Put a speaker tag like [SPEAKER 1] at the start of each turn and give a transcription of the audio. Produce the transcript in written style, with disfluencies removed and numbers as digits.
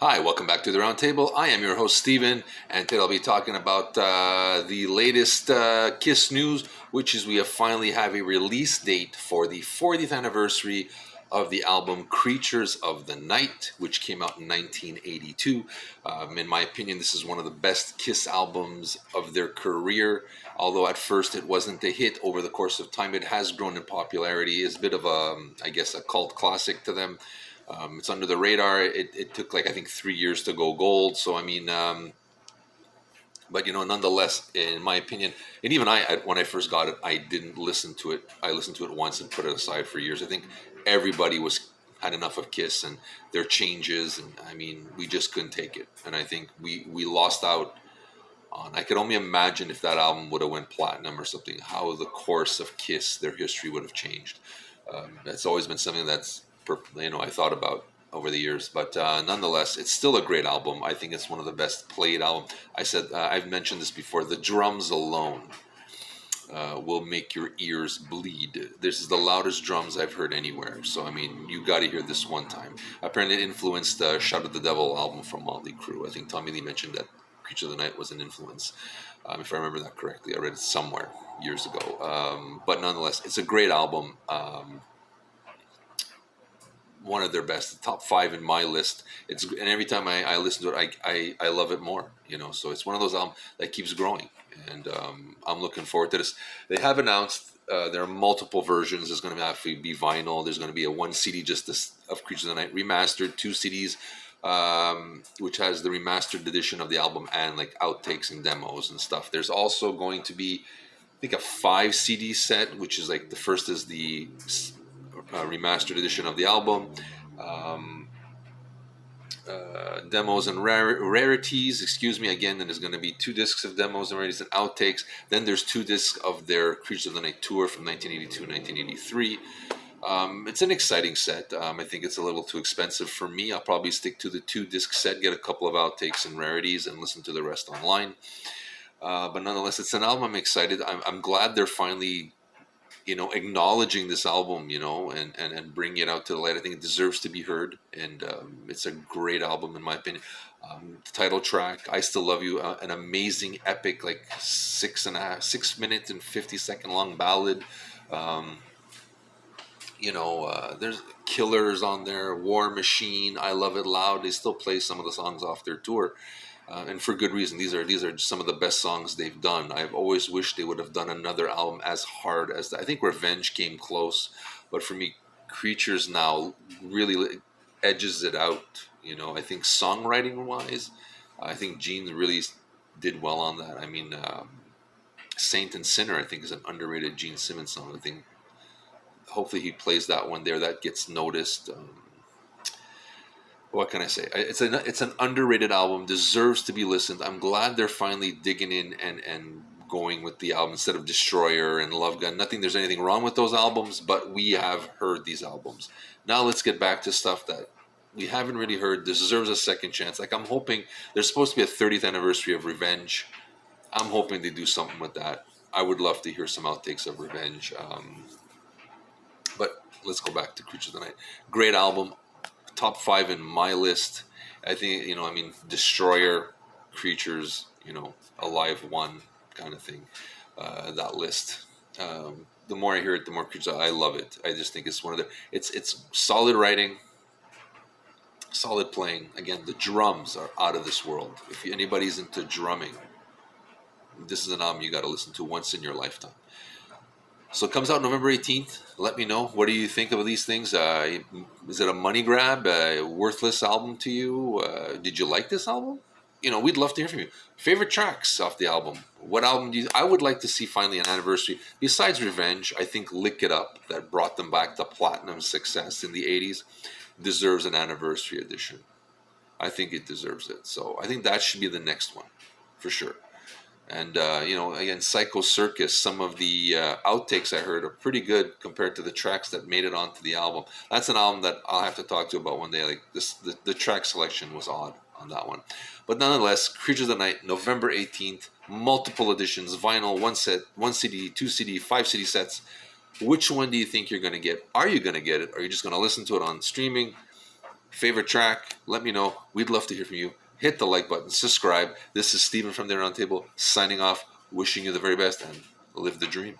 [SPEAKER 1] Hi, welcome back to the Roundtable. I am your host, Steven, and today I'll be talking about the latest KISS news, which is we have finally have a release date for the 40th anniversary of the album Creatures of the Night, which came out in 1982. In my opinion, this is one of the best KISS albums of their career. Although at first it wasn't a hit, over the course of time it has grown in popularity. It's a bit of a cult classic to them. It's under the radar. It took like I think 3 years to go gold. So I mean, but nonetheless, in my opinion, and even when I first got it, I didn't listen to it. I listened to it once and put it aside for years. I think everybody had enough of Kiss and their changes, and I mean, we just couldn't take it. And I think we lost out on. I could only imagine if that album would have went platinum or something, how the course of Kiss, their history would have changed. That's always been something that's I thought about over the years, but nonetheless, it's still a great album. I think it's one of the best played album. I've mentioned this before. The drums alone will make your ears bleed. This is the loudest drums I've heard anywhere. So I mean, you got to hear this one time. Apparently, it influenced the "Shout at the Devil" album from Motley Crue. I think Tommy Lee mentioned that "Creature of the Night" was an influence, if I remember that correctly. I read it somewhere years ago. But nonetheless, it's a great album. One of their best, top five in my list. And every time I listen to it, I love it more. So it's one of those albums that keeps growing, and I'm looking forward to this. They have announced there are multiple versions. There's going to have to be vinyl. There's going to be a one CD of Creatures of the Night remastered, two CDs, which has the remastered edition of the album and like outtakes and demos and stuff. There's also going to be, I think, a 5 CD set, which is like the first is the remastered edition of the album, demos and rarities. Excuse me. Again, then there's going to be 2 discs of demos and rarities and outtakes. Then there's 2 discs of their Creatures of the Night tour from 1982 and 1983. It's an exciting set. I think it's a little too expensive for me. I'll probably stick to the 2-disc set, get a couple of outtakes and rarities, and listen to the rest online. But nonetheless, it's an album I'm excited. I'm glad they're finally acknowledging this album, and bringing it out to the light. I think it deserves to be heard, and it's a great album in my opinion. The title track, "I Still Love You," an amazing, epic, like 6 minute and 50-second long ballad. There's Killers on there, War Machine, I Love It Loud. They still play some of the songs off their tour. And for good reason. These are some of the best songs they've done. I've always wished they would have done another album as hard as that. I think Revenge came close, but for me, Creatures now really edges it out. I think songwriting wise, I think Gene really did well on that. I mean, Saint and Sinner, I think, is an underrated Gene Simmons song. I think hopefully he plays that one there. That gets noticed. What can I say? It's an underrated album, deserves to be listened. I'm glad they're finally digging in and going with the album instead of Destroyer and Love Gun. There's anything wrong with those albums, but we have heard these albums. Now let's get back to stuff that we haven't really heard, deserves a second chance. Like, I'm hoping there's supposed to be a 30th anniversary of Revenge. I'm hoping they do something with that. I would love to hear some outtakes of Revenge. But let's go back to Creature of the Night. Great album. Top 5 in my list. I think, Destroyer, Creatures, Alive One kind of thing. That list. The more I hear it, the more Creatures, I love it. I just think it's one of it's solid writing, solid playing. Again, the drums are out of this world. If anybody's into drumming, this is an album you got to listen to once in your lifetime. So it comes out November 18th. Let me know. What do you think of these things? Is it a money grab? A worthless album to you? Did you like this album? We'd love to hear from you. Favorite tracks off the album? What album I would like to see finally an anniversary. Besides Revenge, I think Lick It Up, that brought them back to platinum success in the 80s, deserves an anniversary edition. I think it deserves it. So I think that should be the next one, for sure. And, again, Psycho Circus, some of the outtakes I heard are pretty good compared to the tracks that made it onto the album. That's an album that I'll have to talk to about one day. Like the track selection was odd on that one. But nonetheless, Creatures of the Night, November 18th, multiple editions, vinyl, 1 set, 1 CD, 2 CD, 5 CD sets. Which one do you think you're going to get? Are you going to get it? Or are you just going to listen to it on streaming? favorite track, let me know. We'd love to hear from you. Hit the like button, subscribe. This is Steven from the Roundtable signing off, wishing you the very best and live the dream.